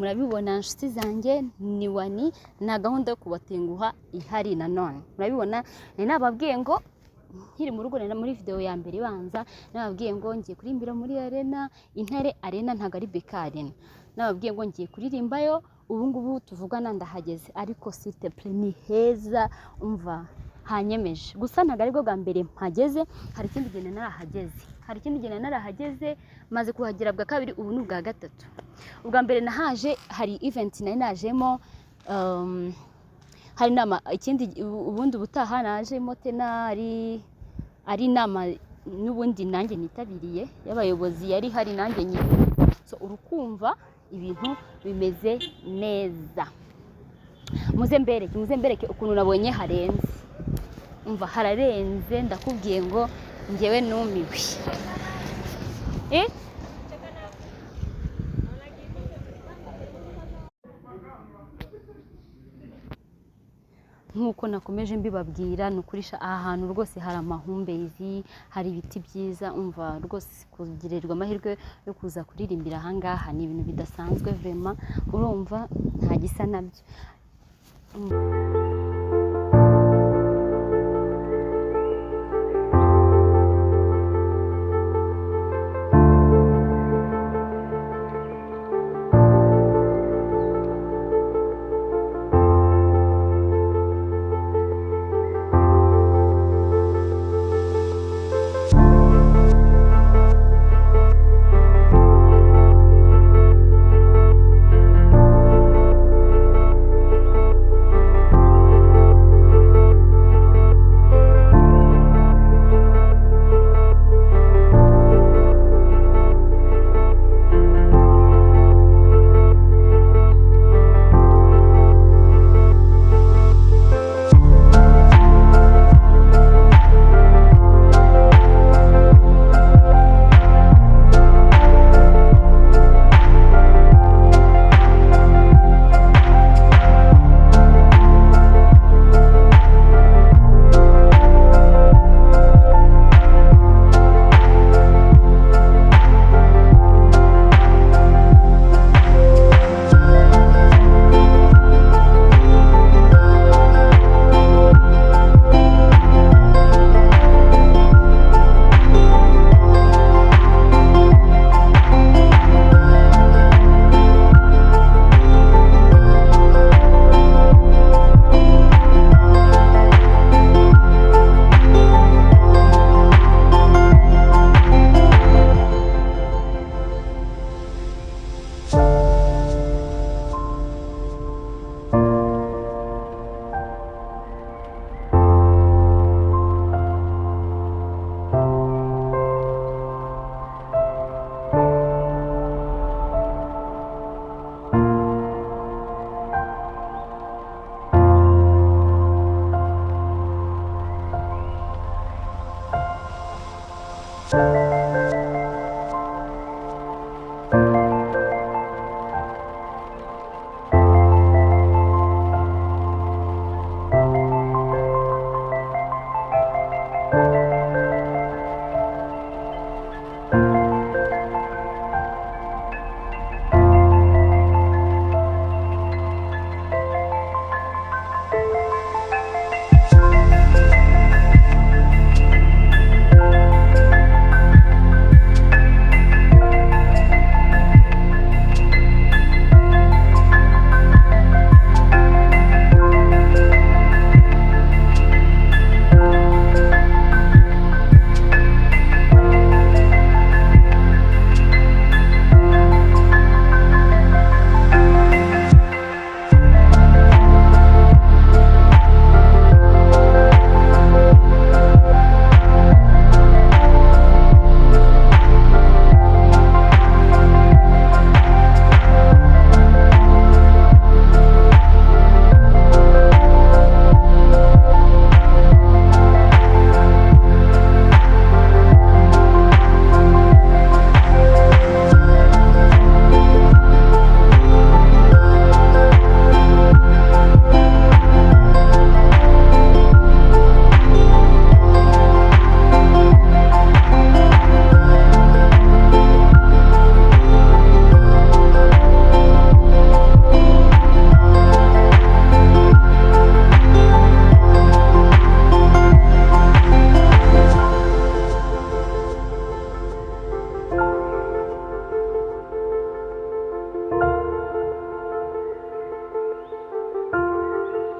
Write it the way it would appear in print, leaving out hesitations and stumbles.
murabibona nshuti zanjye ni Wanny na gahunda yo kubatenguha ihari nanone murabibona nababwiye ngo nkiri mu rugo muri video ya mbere ibanza nababwiye ngo ngiye kurimbira muri arena Intare arena ntago ari beka arena nababwiye ngo ngiye kuririmbayo ubu ngubu tuvugana ndahageze ariko s'il te plaît ni heza umva hanyemeje gusa ntago ari bwo bwa mbere mpageze hari ikindi gihe narahageze maze kuhagera bwa kabiri ubu ni bwa gatatu ubwa mbere nahaje hari event nari najemo hari nama ikindi ubundi butaha najemo tenari ari nama n'ubundi nanjye nitabiriye y'abayobozi yari hari nanjye so urukumva ibintu bimeze neza muze mbereke ukuntu nabonye harenze umva hararenze ndakubwiye ngo ngewe numiwe nkuko nakomeje mbibabwira nukurisha aha hantu rwose hari amahumbezi hari ibiti byiza umva rwose kugirirwa amahirwe yo kuza kuririmbira aha ngaha ni ibintu bidasanzwe vraiment urumva nta gisa nabyo